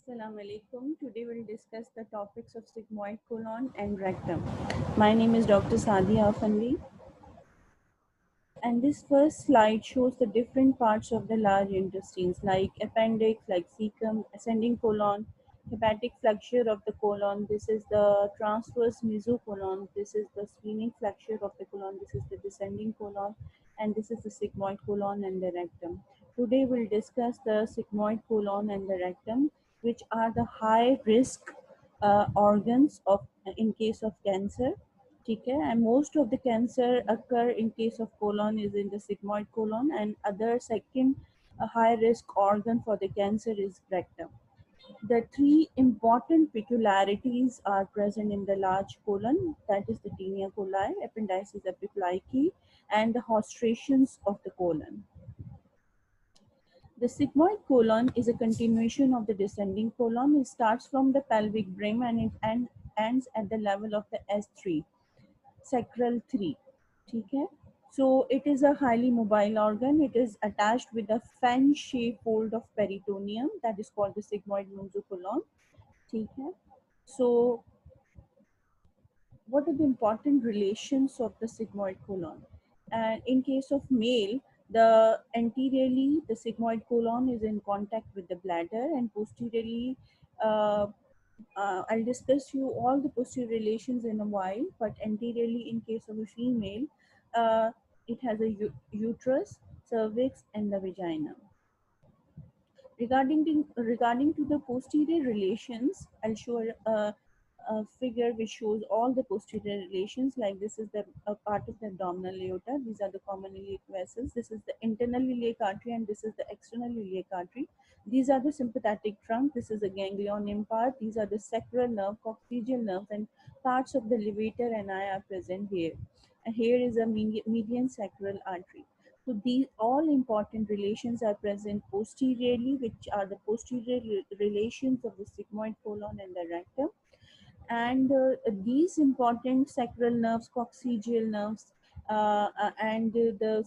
Assalamu alaikum. Today we'll discuss the topics of sigmoid colon and rectum. My name is Dr. Sadia Afandi, and this first slide shows the different parts of the large intestines like appendix, like cecum, ascending colon, hepatic flexure of the colon. This is the transverse mesocolon. This is the splenic flexure of the colon. This is the descending colon, and this is the sigmoid colon and the rectum. Today we'll discuss the sigmoid colon and the rectum, which are the high risk organs of in case of cancer. ठीक है, and most of the cancer occur in case of colon is in the sigmoid colon, and other second high risk organ for the cancer is rectum. The three important peculiarities are present in the large colon, that is the tinea coli, appendices epiphyllaceae, and the hostrations of the colon. The sigmoid colon is a continuation of the descending colon. It starts from the pelvic brim and it ends at the level of the S3, sacral 3. ठीक है? So it is a highly mobile organ. It is attached with a fan-shaped fold of peritoneum that is called the sigmoid mesocolon. ठीक है? So what are the important relations of the sigmoid colon? And in case of male, the anteriorly the sigmoid colon is in contact with the bladder, and posteriorly, uh, I'll discuss you all the posterior relations in a while. But anteriorly, in case of a female, uh, it has a uterus, cervix, and the vagina. Regarding to the posterior relations, I'll show a figure which shows all the posterior relations. Like this is the a part of the abdominal aorta. These are the common iliac vessels. This is the internal iliac artery, and this is the external iliac artery. These are the sympathetic trunk. This is the ganglion part. These are the sacral nerve, coccygeal nerves, and parts of the levator ani are present here. And here is a median sacral artery. So these all important relations are present posteriorly, which are the posterior relations of the sigmoid colon and the rectum. And these important sacral nerves, coccygeal nerves, and the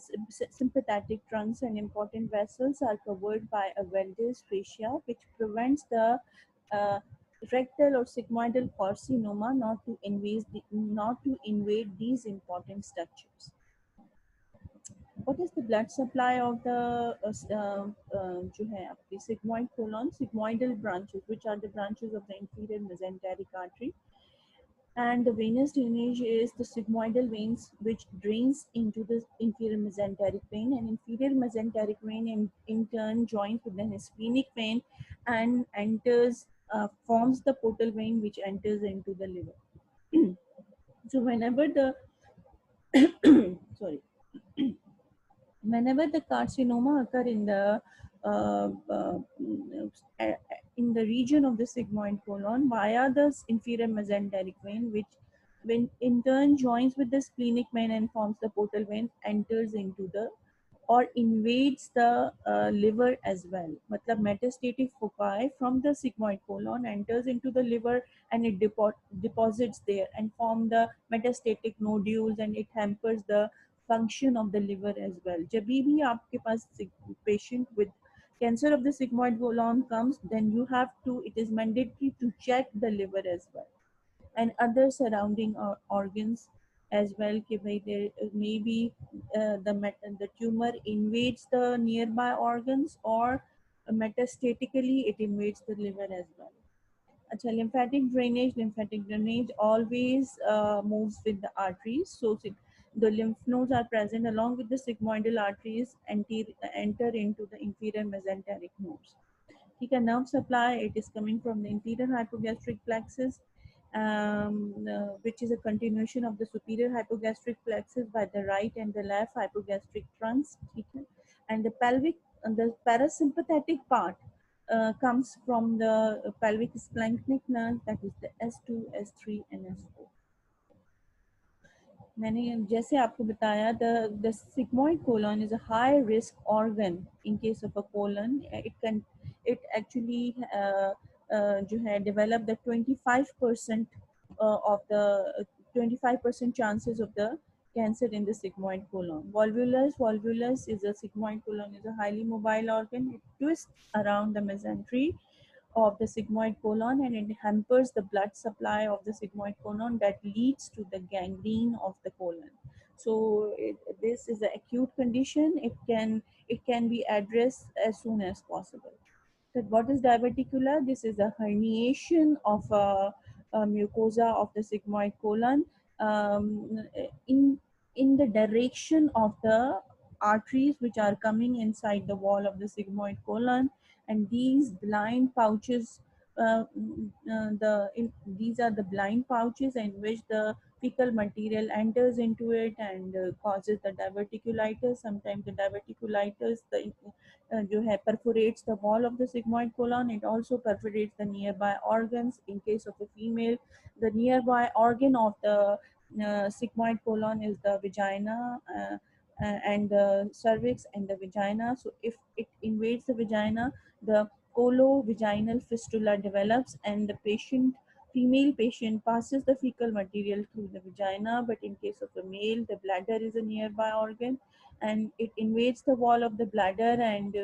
sympathetic trunks and important vessels are covered by a Welder's fascia, which prevents the uh, rectal or sigmoidal carcinoma not to invade these important structures. What is the blood supply of the जो है आपकी sigmoid colon, sigmoidal branches, which are the branches of the inferior mesenteric artery, and the venous drainage is the sigmoidal veins which drains into the inferior mesenteric vein, and inferior mesenteric vein in turn joins with the splenic vein and enters forms the portal vein which enters into the liver. So whenever the sorry whenever the carcinoma occur uh, uh, uh, in the region of the sigmoid colon via the inferior mesenteric vein, which when in turn joins with the splenic vein and forms the portal vein, enters into the or invades the liver as well. मतलब metastatic foci from the sigmoid colon enters into the liver, and it deposits there and form the metastatic nodules, and it hampers the function of the liver as well. जब भी आपके पास patient with cancer of the sigmoid colon comes, then you have to, it is mandatory to check the liver as well and other surrounding organs as well. कि भाई there may be the tumor invades the nearby organs, or metastatically it invades the liver as well. अच्छा, lymphatic drainage always moves with the arteries. So the lymph nodes are present along with the sigmoidal arteries and enter into the inferior mesenteric nodes. ठीक है, nerve supply, it is coming from the inferior hypogastric plexus, which is a continuation of the superior hypogastric plexus by the right and the left hypogastric trunks. ठीक है, and the pelvic and the parasympathetic part comes from the pelvic splanchnic nerve, that is the S2, S3, and S4. मैंने जैसे आपको बताया the sigmoid colon is a high risk organ in case of a colon. It actually जो है develop the 25% of the 25% chances of the cancer in the sigmoid colon. Volvulus is a sigmoid colon is a highly mobile organ. It twists around the mesentery of the sigmoid colon, and it hampers the blood supply of the sigmoid colon that leads to the gangrene of the colon. So this is an acute condition. It can be addressed as soon as possible. That what is diverticula? This is a herniation of a mucosa of the sigmoid colon um, in in the direction of the arteries which are coming inside the wall of the sigmoid colon, and these blind pouches. These are the blind pouches in which the fecal material enters into it and causes the diverticulitis. Sometimes the diverticulitis perforates the wall of the sigmoid colon. It also perforates the nearby organs. In case of a female, the nearby organ of the sigmoid colon is the vagina and the cervix and the vagina. So if it invades the vagina, the colovaginal fistula develops, and the female patient passes the fecal material through the vagina. But in case of a male, the bladder is a nearby organ, and it invades the wall of the bladder and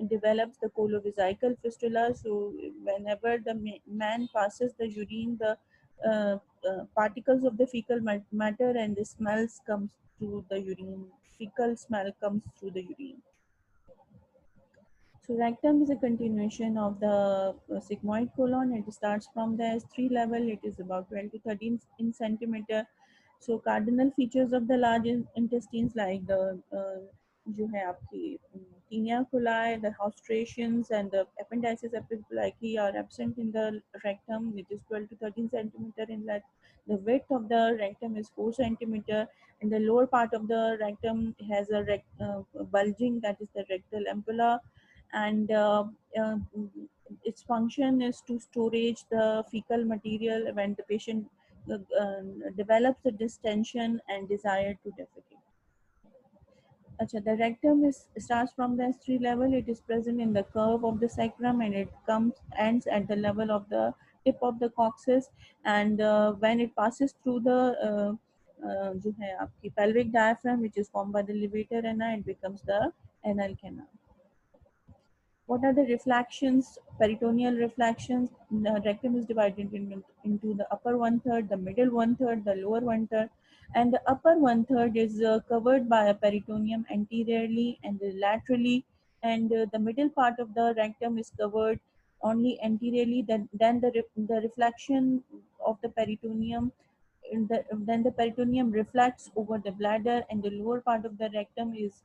develops the colovesical fistula. So whenever the man passes the urine, the particles of the fecal matter and the smells comes through the urine. Fecal smell comes through the urine. So rectum is a continuation of the sigmoid colon. It starts from the S3 level. It is about 12 to 13 in centimeter. So cardinal features of the large intestines like the जो है आपकी tinea coli, the hostrations, and the appendices epiphyllaceae are absent in the rectum, which is 12 to 13 centimeter in length. The width of the rectum is 4 centimeter, and the lower part of the rectum has a bulging, that is the rectal ampulla, and uh, its function is to storage the fecal material when the patient develops the distension and desire to defecate. The rectum starts from the S3 level. It is present in the curve of the sacrum, and it ends at the level of the tip of the coccyx. And when it passes through the जो है आपकी pelvic diaphragm, which is formed by the levator ana, it becomes the anal canal. What are the reflections? Peritoneal reflections. The rectum is divided into the upper one third, the middle one third, the lower one third, and the upper one third is covered by a peritoneum anteriorly and laterally, and the middle part of the rectum is covered only anteriorly. Then the reflection of the peritoneum then the peritoneum reflects over the bladder, and the lower part of the rectum is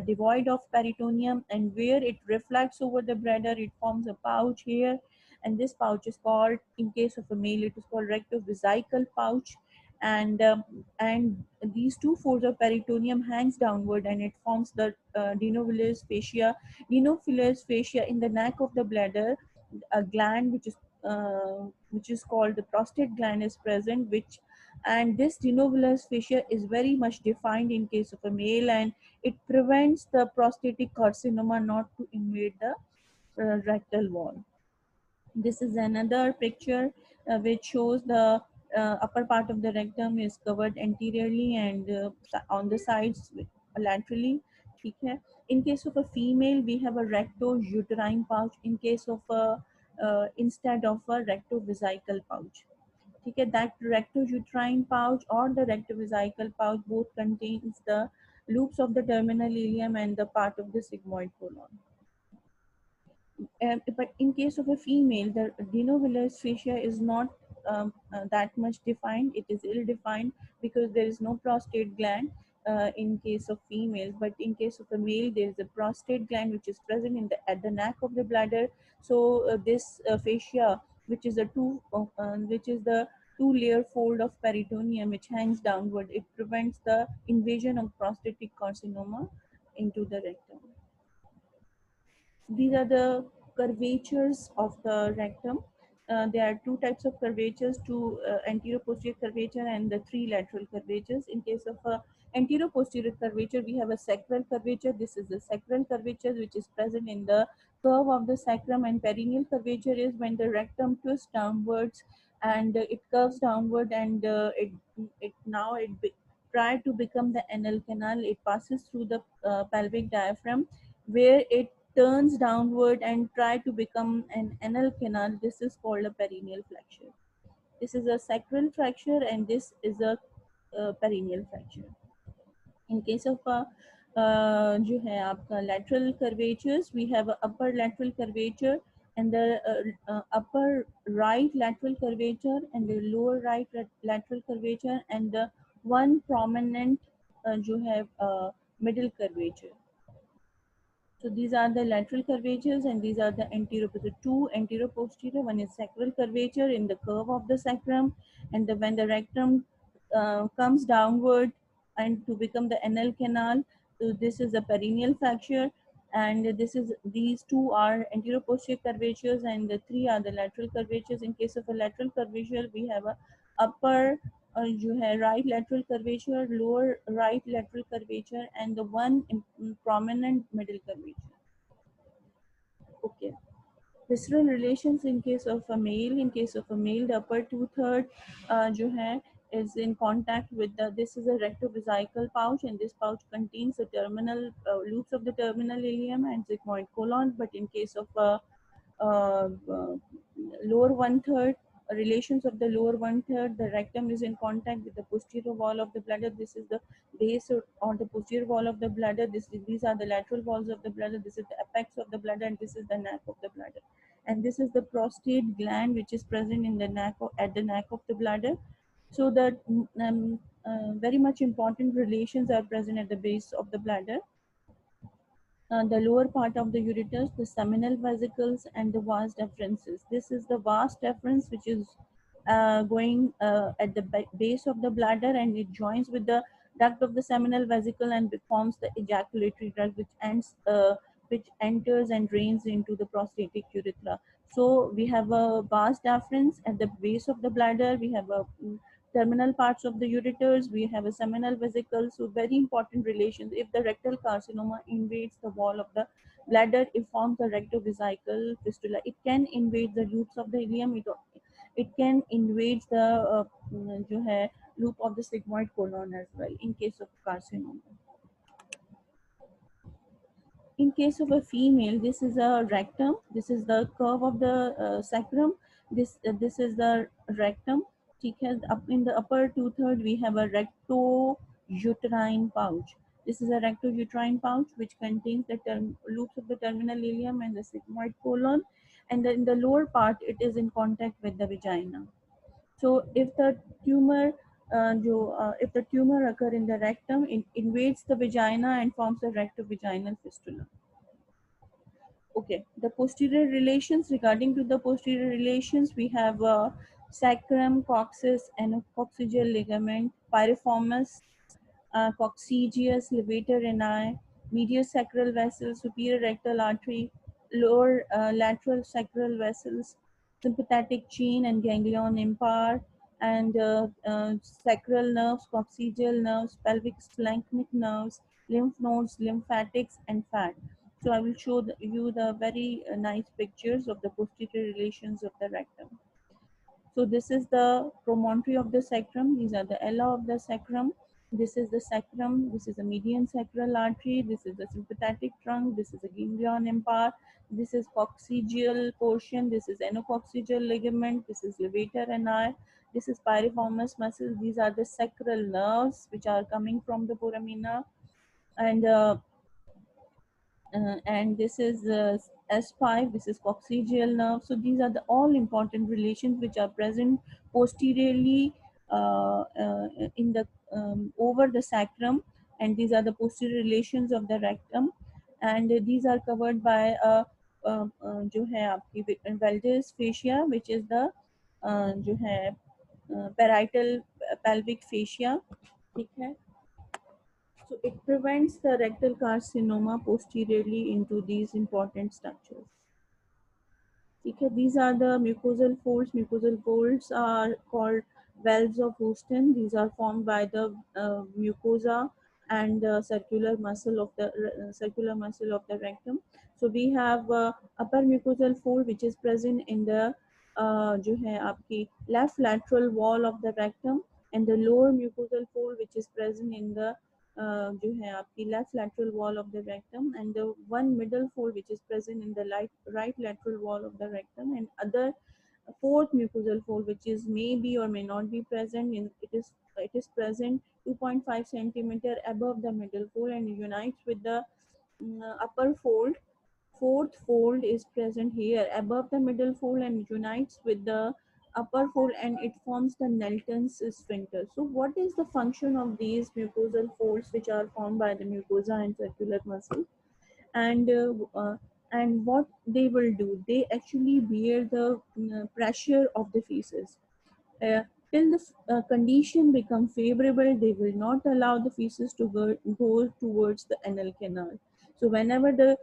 devoid of peritoneum, and where it reflects over the bladder it forms a pouch here, and this pouch is called, in case of a male, it is called rectovesical pouch. And these two folds of peritoneum hangs downward, and it forms the denovelous fascia. Denovelous fascia in the neck of the bladder, a gland which is called the prostate gland is present, which and this denovelous fascia is very much defined in case of a male, and it prevents the prostatic carcinoma not to invade the rectal wall. This is another picture which shows the upper part of the rectum is covered anteriorly and on the sides laterally. ठीक है. In case of a female, we have a recto-uterine pouch. In case of a instead of a rectovesical pouch. ठीक है. That recto-uterine pouch or the rectovesical pouch both contains the loops of the terminal ileum and the part of the sigmoid colon. But in case of a female, the denovelous fascia is not that much defined. It is ill-defined because there is no prostate gland in case of females. But in case of a male, there is a prostate gland which is present at the neck of the bladder. So this fascia, which is the two-layer fold of peritoneum which hangs downward, it prevents the invasion of prostatic carcinoma into the rectum. These are the curvatures of the rectum. There are two types of curvatures, two anterior-posterior curvature and the three lateral curvatures. In case of anterior-posterior curvature, we have a sacral curvature. This is the sacral curvature which is present in the curve of the sacrum, and perineal curvature is when the rectum twists downwards and it curves downward, and prior to become the anal canal, it passes through the pelvic diaphragm where it turns downward and try to become an anal canal, this is called a perineal fracture. This is a sacral fracture and this is a perineal fracture. In case of जो है आपका lateral curvatures, we have a upper lateral curvature and the upper right lateral curvature and the lower right lateral curvature and the one prominent जो है middle curvature. So these are the lateral curvatures and these are the anterior, the two anterior posterior. One is sacral curvature in the curve of the sacrum, and when the rectum comes downward and to become the anal canal, so this is a perineal fracture, and these two are anterior posterior curvatures, and the three are the lateral curvatures. In case of a lateral curvature, we have a upper जो है right lateral curvature, lower right lateral curvature, and the one prominent middle curvature. Okay. Visceral relations in case of a male. In case of a male, the upper two-third जो है is in contact with the, this is a rectovesical pouch, and this pouch contains the terminal loops of the terminal ileum and sigmoid colon. But in case of uh, uh, lower one-third, relations of the lower one-third, the rectum is in contact with the posterior wall of the bladder. This is the base on the posterior wall of the bladder. These are the lateral walls of the bladder. This is the apex of the bladder, and this is the neck of the bladder. And this is the prostate gland, which is present in the neck at the neck of the bladder. So that very much important relations are present at the base of the bladder. The lower part of the ureters, the seminal vesicles, and the vas deferens. This is the vas deferens, which is going at the base of the bladder, and it joins with the duct of the seminal vesicle and forms the ejaculatory duct, which enters and drains into the prostatic urethra. So we have a vas deferens at the base of the bladder. We have a terminal parts of the ureters, we have a seminal vesicle. So very important relations. If the rectal carcinoma invades the wall of the bladder, it forms the rectovesical fistula. It can invade the loops of the ileum. It can invade the जो है loop of the sigmoid colon as well in case of carcinoma. In case of a female, this is a rectum. This is the curve of the sacrum. This is the rectum. Up in the upper two-third, we have a recto-uterine pouch. This is a recto-uterine pouch which contains the loops of the terminal ileum and the sigmoid colon. And in the lower part, it is in contact with the vagina. So if the tumor if the tumor occur in the rectum, it invades the vagina and forms a rectovaginal fistula. Okay, the posterior relations. Regarding to the posterior relations, we have sacrum, coccyx, anococcygeal ligament, piriformis, coccygeus, levator ani, medial sacral vessels, superior rectal artery, lower lateral sacral vessels, sympathetic chain and ganglion impar, and sacral nerves, coccygeal nerves, pelvic splanchnic nerves, lymph nodes, lymphatics, and fat. So I will show you the very nice pictures of the posterior relations of the rectum. So this is the promontory of the sacrum. These are the ala of the sacrum. This is the sacrum. This is the median sacral artery. This is the sympathetic trunk. This is the ganglion impar. This is coccygeal portion. This is anococcygeal ligament. This is levator ani. This is piriformis muscle. These are the sacral nerves which are coming from the foramina. And this is S5, this is coccygeal nerve. So these are the all important relations which are present posteriorly in the over the sacrum, and these are the posterior relations of the rectum, and these are covered by जो है आपकी Valdes fascia, which is the जो है parietal pelvic fascia. ठीक है. So it prevents the rectal carcinoma posteriorly into these important structures. Okay, these are the mucosal folds. Mucosal folds are called valves of Houston. These are formed by the mucosa and circular muscle of the rectum. So we have upper mucosal fold which is present in the जो है आपकी left lateral wall of the rectum, and the lower mucosal fold which is present in the जो है आपकी left lateral wall of the rectum, and the one middle fold which is present in the right lateral wall of the rectum, and other fourth mucosal fold which is may be or may not be present in it is present 2.5 centimeter above the middle fold and unites with the upper fold. Fourth fold is present here above the middle fold and unites with the upper fold, and it forms the Knelton's sphincter. So what is the function of these mucosal folds which are formed by the mucosa and circular muscle? and and what they will do, they actually bear the pressure of the feces. Till the condition become favorable, they will not allow the feces to go towards the anal canal. So whenever the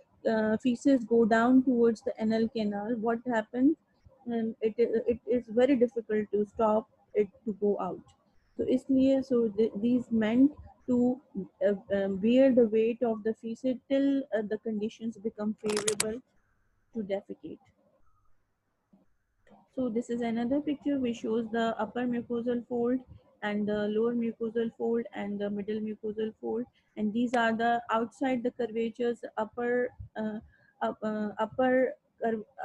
feces go down towards the anal canal, what happens? It is very difficult to stop it to go out. So इसलिए these meant to bear the weight of the feces till the conditions become favorable to defecate. So this is another picture which shows the upper mucosal fold and the lower mucosal fold and the middle mucosal fold, and these are the outside the curvatures, upper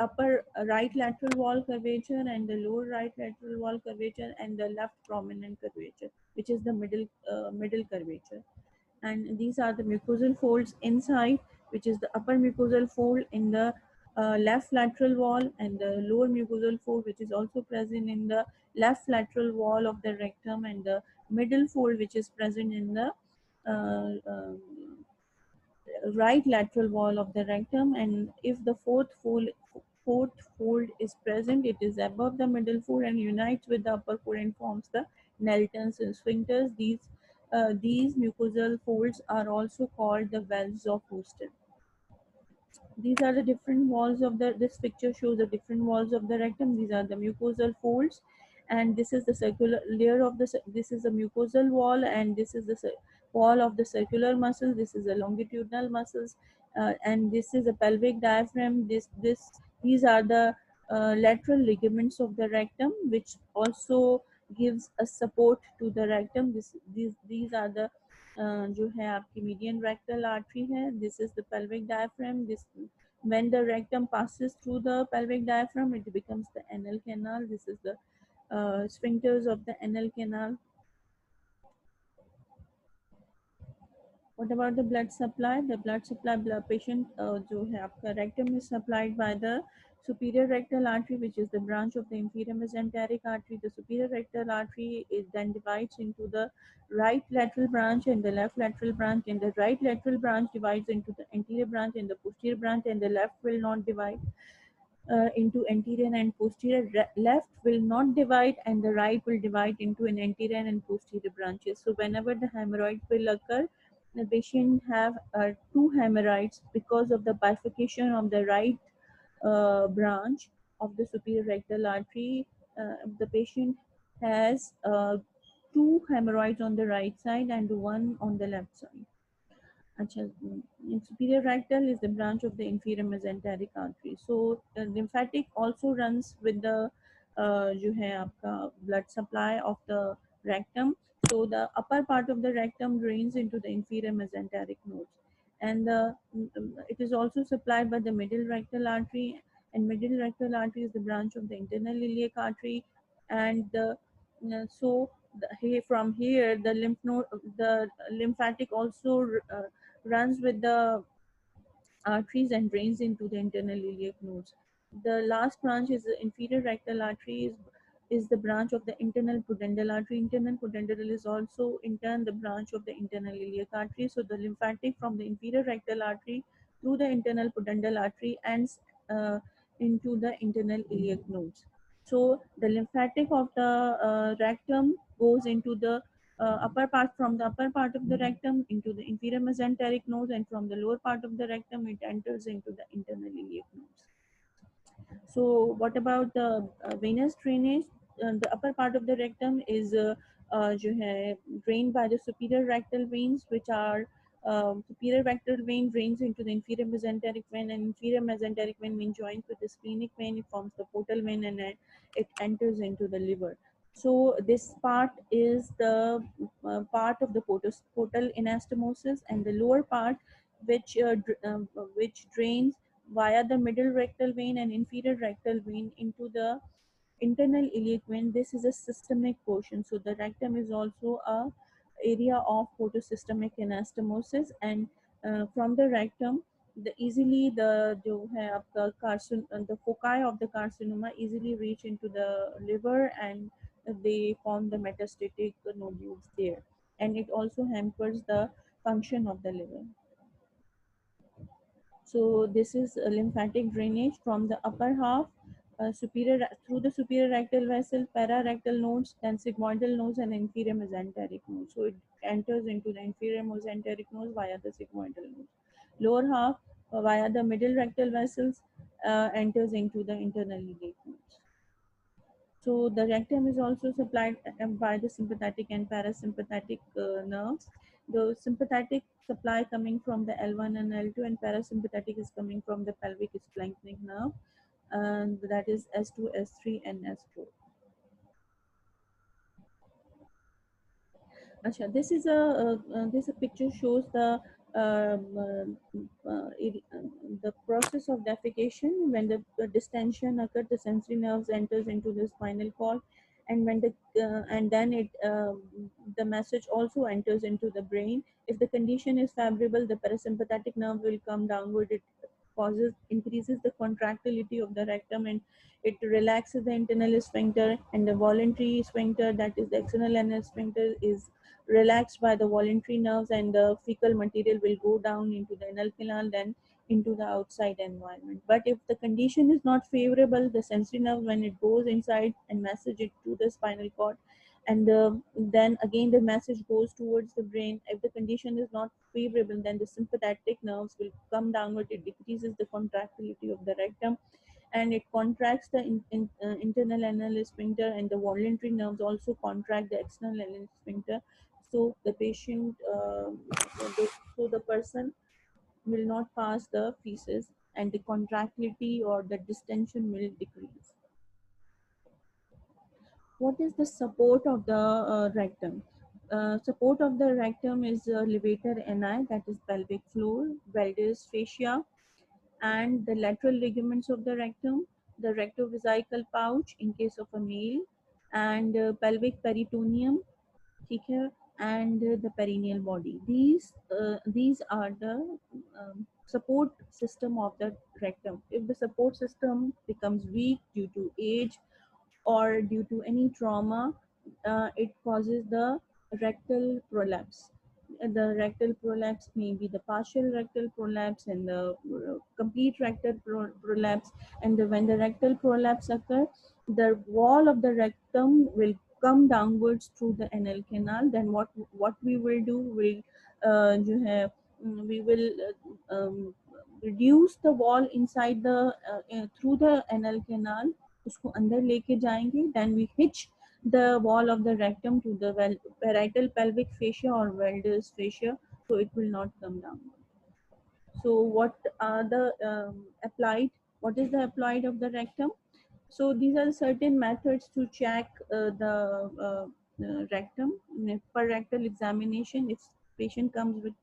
upper right lateral wall curvature and the lower right lateral wall curvature and the left prominent curvature, which is the middle curvature. And these are the mucosal folds inside, which is the upper mucosal fold in the left lateral wall, and the lower mucosal fold which is also present in the left lateral wall of the rectum, and the middle fold which is present in the uh, um, right lateral wall of the rectum. And if the fourth fold is present, it is above the middle fold and unites with the upper fold and forms the Knelton's sphincters. These mucosal folds are also called the valves of Houston. These are the different walls of this picture shows the different walls of the rectum. These are the mucosal folds, and this is the circular layer of this is the mucosal wall, and this is the wall of the circular muscle. This is the longitudinal muscles, and this is a pelvic diaphragm. These are the lateral ligaments of the rectum, which also gives a support to the rectum. These are the जो है आपकी median rectal artery है. This is the pelvic diaphragm. This when the rectum passes through the pelvic diaphragm, it becomes the anal canal. This is the sphincters of the anal canal. What about the blood supply? The blood supply blood patient जो है आपका rectum is supplied by the superior rectal artery, which is the branch of the inferior mesenteric artery. The superior rectal artery is then divides into the right lateral branch and the left lateral branch, and the right lateral branch divides into the anterior branch and the posterior branch, and the left will not divide into anterior and posterior. Left will not divide, and the right will divide into an anterior and posterior branches. So whenever the hemorrhoid will occur, the patient have two hemorrhoids because of the bifurcation of the right branch of the superior rectal artery. The patient has two hemorrhoids on the right side and one on the left side. अच्छा, superior rectal is the branch of the inferior mesenteric artery. So the lymphatic also runs with the जो है आपका blood supply of the rectum. So the upper part of the rectum drains into the inferior mesenteric nodes, and it is also supplied by the middle rectal artery. And middle rectal artery is the branch of the internal iliac artery, and from here the the lymphatic also runs with the arteries and drains into the internal iliac nodes. The last branch is the inferior rectal artery is the branch of the internal pudendal artery. Internal pudendal is also in turn the branch of the internal iliac artery. So the lymphatic from the inferior rectal artery through the internal pudendal artery ends into the internal iliac nodes. So the lymphatic of the rectum goes into the upper part from the upper part of the rectum into the inferior mesenteric nodes, and from the lower part of the rectum it enters into the internal iliac nodes. So what about the venous drainage? The upper part of the rectum is जो है drained by the superior rectal veins, which are superior rectal vein drains into the inferior mesenteric vein, and inferior mesenteric vein joins with the splenic vein. It forms the portal vein, and it enters into the liver. So this part is the part of the portal anastomosis, and the lower part, which drains via the middle rectal vein and inferior rectal vein into the internal iliac vein. This is a systemic portion. So the rectum is also a area of photosystemic anastomosis, and from the rectum, the जो है आपका the foci of the carcinoma easily reach into the liver, and they form the metastatic nodules there, and it also hampers the function of the liver. So this is a lymphatic drainage from the upper half, through the superior rectal vessel, pararectal nodes, then sigmoidal nodes, and inferior mesenteric nodes. So it enters into the inferior mesenteric nodes via the sigmoidal nodes. Lower half, via the middle rectal vessels, enters into the internal iliac nodes. So the rectum is also supplied by the sympathetic and parasympathetic nerves. The sympathetic supply coming from the L1 and L2, and parasympathetic is coming from the pelvic splanchnic nerve, and that is S2, S3, and S4. Acha, this picture shows the process of defecation. When the distension occurs, the sensory nerves enters into the spinal cord, and when and then the message also enters into the brain. If the condition is favorable, the parasympathetic nerve will come downward. It increases the contractility of the rectum, and it relaxes the internal sphincter, and the voluntary sphincter, that is the external anal sphincter, is relaxed by the voluntary nerves, and the fecal material will go down into the anal canal, then into the outside environment. But if the condition is not favorable, the sensory nerve, when it goes inside and message it to the spinal cord, and then again the message goes towards the brain. If the condition is not favorable, then the sympathetic nerves will come downward. It decreases the contractility of the rectum, and it contracts the internal anal sphincter, and the voluntary nerves also contract the external anal sphincter. So the patient, so the person will not pass the feces, and the contractility or the distension will decrease. What is the support of the rectum? Support of the rectum is levator ani, that is pelvic floor, Valdes fascia, and the lateral ligaments of the rectum, the rectovesical pouch in case of a male, and pelvic peritoneum, ठीक है, and the perineal body. These are the support system of the rectum. If the support system becomes weak due to age or due to any trauma, it causes the rectal prolapse. The rectal prolapse may be the partial rectal prolapse and the complete rectal prolapse. And when the rectal prolapse occurs, the wall of the rectum will come downwards through the anal canal. Then what we will do, we will reduce the wall inside the through the anal canal, उसको अंदर लेके जाएंगे. Then we hitch the wall of the rectum to the parietal pelvic fascia or Valdes fascia, so it will not come down. So what are the applied? What is the applied of the rectum? So these are certain methods to check the rectum. Per rectal examination, if patient comes with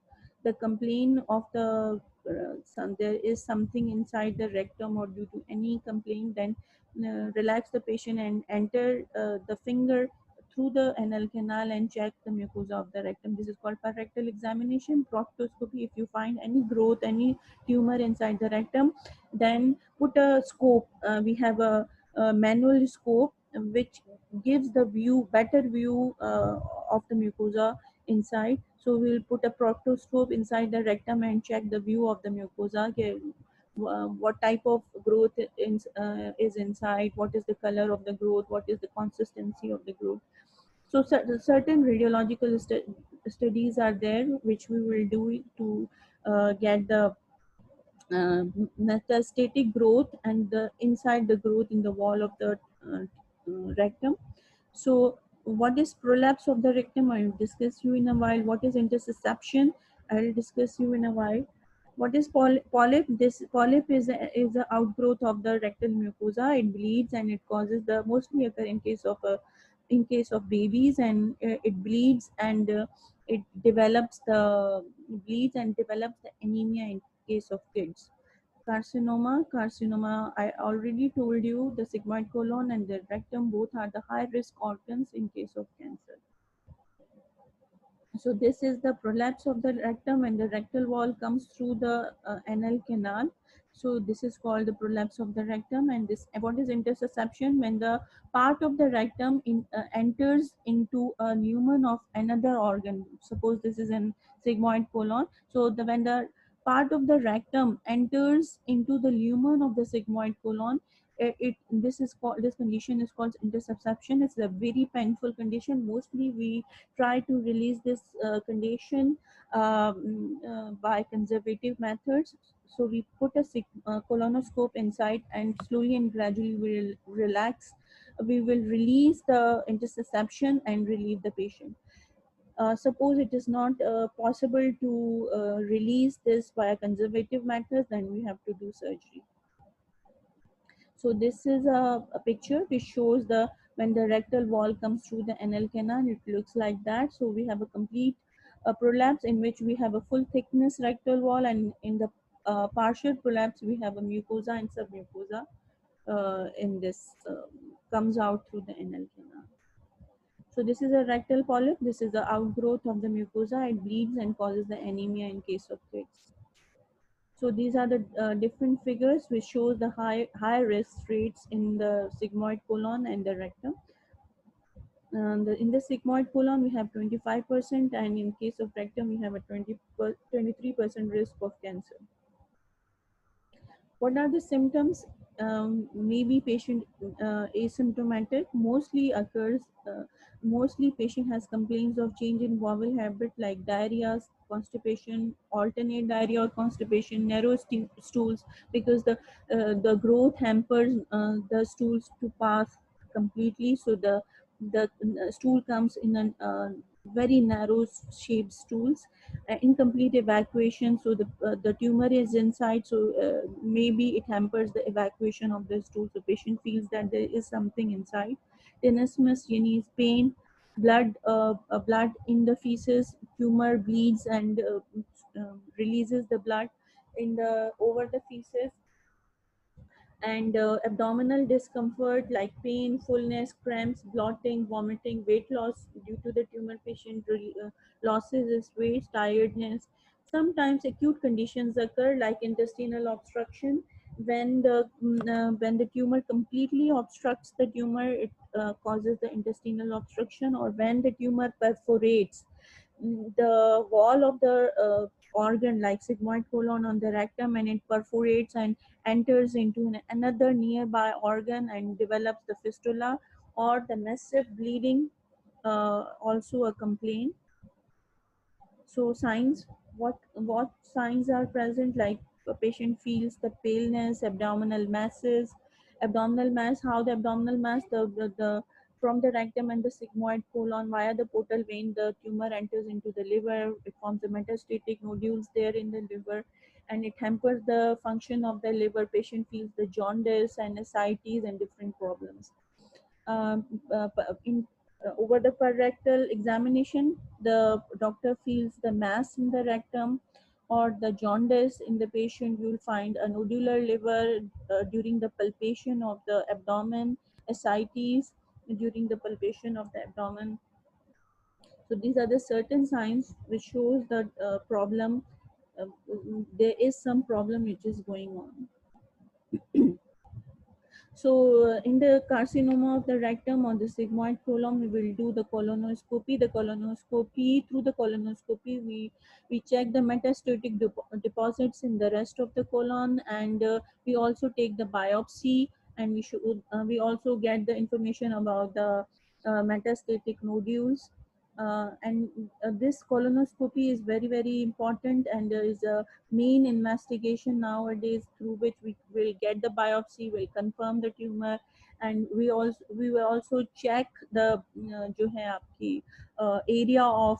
the complaint of there is something inside the rectum, or due to any complaint, then relax the patient and enter the finger through the anal canal and check the mucosa of the rectum. This is called rectal examination. Proctoscopy, if you find any growth, any tumor inside the rectum, then put a scope. We have a manual scope which gives the better view of the mucosa inside. So we'll put a proctoscope inside the rectum and check the view of the mucosa. What type of growth is inside, what is the color of the growth, what is the consistency of the growth. So certain radiological studies are there which we will do to get the metastatic growth and the inside the growth in the wall of the rectum. So what is prolapse of the rectum? I will discuss you in a while. What is intussusception? I will discuss you in a while. What is polyp? This polyp is a outgrowth of the rectal mucosa. It bleeds and it causes the mostly occur in case of a in case of babies, and it bleeds and it develops the bleeds and develops the anemia in case of kids. Carcinoma, I already told you the sigmoid colon and the rectum both are the high risk organs in case of cancer. So this is the prolapse of the rectum when the rectal wall comes through the anal canal. So this is called the prolapse of the rectum. And this, what is intersusception? When the part of the rectum enters into a lumen of another organ. Suppose this is an sigmoid colon. So when the part of the rectum enters into the lumen of the sigmoid colon, this condition is called intersusception. It's a very painful condition. Mostly we try to release this condition by conservative methods. So we put a colonoscope inside, and slowly and gradually we will relax. We will release the intersusception and relieve the patient. Suppose it is not possible to release this via conservative methods, then we have to do surgery. So this is a picture which shows the when the rectal wall comes through the anal canal, it looks like that. So we have a complete prolapse in which we have a full thickness rectal wall, and in the partial prolapse we have a mucosa and submucosa in this comes out through the anal canal. So this is a rectal polyp. This is the outgrowth of the mucosa. It bleeds and causes the anemia in case of kids. So these are the different figures which shows the high risk rates in the sigmoid colon and the rectum. In the sigmoid colon, we have 25%, and in case of rectum, we have a 23% risk of cancer. What are the symptoms? Maybe patient asymptomatic, mostly patient has complaints of change in bowel habit like diarrhea, constipation, alternate diarrhea or constipation, narrow stools, because the growth hampers the stools to pass completely. So the stool comes in a very narrow shaped stools, incomplete evacuation. So the tumor is inside, so maybe it hampers the evacuation of the stool. So patient feels that there is something inside. Tenesmus, genies, pain, blood in the feces. Tumor bleeds and releases the blood in the over the feces, and abdominal discomfort like pain, fullness, cramps, bloating, vomiting, weight loss due to the tumor. Patient losses his weight, tiredness. Sometimes acute conditions occur like intestinal obstruction. When the tumor completely obstructs the tumor, it causes the intestinal obstruction, or when the tumor perforates the wall of the organ like sigmoid colon on the rectum, and it perforates and enters into another nearby organ and develops the fistula or the massive bleeding, also a complaint. So signs, what signs are present? Like a patient feels the paleness, abdominal masses, abdominal mass. How the abdominal mass? The from the rectum and the sigmoid colon via the portal vein, the tumor enters into the liver. It forms the metastatic nodules there in the liver, and it hampers the function of the liver. Patient feels the jaundice and ascites and different problems. um, Over the rectal examination, the doctor feels the mass in the rectum or the jaundice in the patient. You will find a nodular liver during the palpation of the abdomen, ascites during the palpation of the abdomen. So these are the certain signs which shows that problem. Uh, there is some problem which is going on. So in the carcinoma of the rectum or the sigmoid colon, we will do the colonoscopy. Through the colonoscopy, we check the metastatic deposits in the rest of the colon, and we also take the biopsy, and we also get the information about the metastatic nodules. And this colonoscopy is very important, and there is a main investigation nowadays through which we will get the biopsy, will confirm the tumor, and we will also check the जो है आपकी area of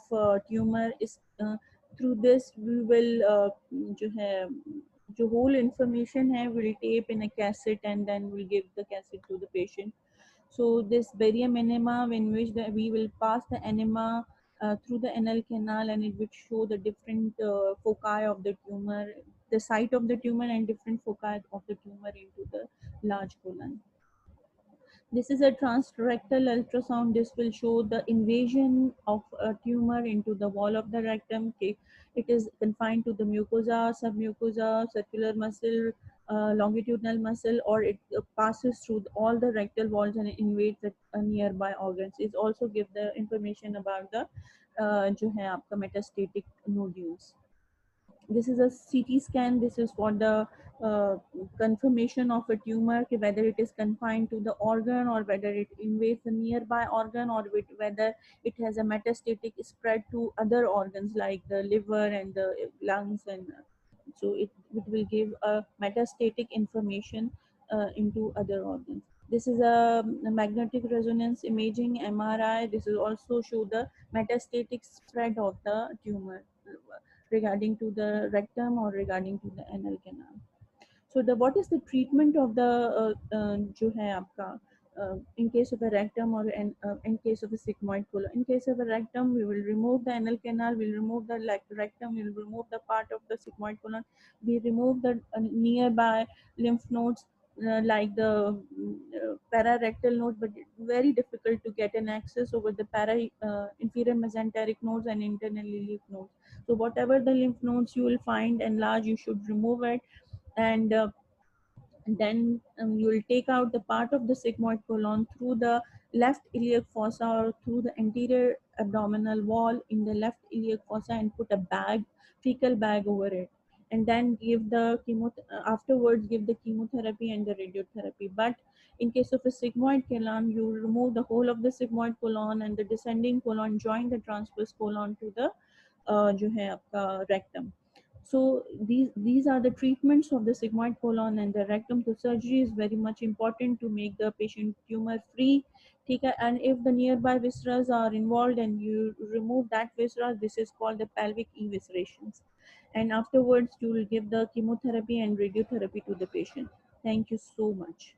tumor is through this we will जो है जो whole information है will tape in a cassette, and then we'll give the cassette to the patient. So this barium enema, in which we will pass the enema through the anal canal, and it would show the different foci of the tumor, the site of the tumor, and different foci of the tumor into the large colon. This is a transrectal ultrasound. This will show the invasion of a tumor into the wall of the rectum. Okay. It is confined to the mucosa, submucosa, circular muscle, longitudinal muscle, or it passes through all the rectal walls and invades the nearby organs. It also gives the information about the जो है आपका metastatic nodules. This is a CT scan. This is for the uh, confirmation of a tumor, whether it is confined to the organ or whether it invades the nearby organ, or whether it has a metastatic spread to other organs like the liver and the lungs. And so it will give a metastatic information into other organs. This is a magnetic resonance imaging, MRI. This will also show the metastatic spread of the tumor regarding to the rectum or regarding to the anal canal. So the what is the treatment of the जो है आपका in case of a rectum or in case of a sigmoid colon? In case of a rectum, we will remove the anal canal, we'll remove the rectum, we'll remove the part of the sigmoid colon, we remove the nearby lymph nodes like the pararectal node, but it's very difficult to get an access over the inferior mesenteric nodes and internal lymph nodes. So whatever the lymph nodes you will find enlarged, you should remove it. And then you will take out the part of the sigmoid colon through the left iliac fossa or through the anterior abdominal wall in the left iliac fossa, and put a bag, fecal bag over it, and then give the afterwards give the chemotherapy and the radiotherapy. But in case of a sigmoid colon, you remove the whole of the sigmoid colon and the descending colon, join the transverse colon to the जो है आपका rectum. So these are the treatments of the sigmoid colon and the rectum. So surgery is very much important to make the patient tumor free. Okay? And if the nearby viscera are involved and you remove that viscera, this is called the pelvic eviscerations. And afterwards, you will give the chemotherapy and radiotherapy to the patient. Thank you so much.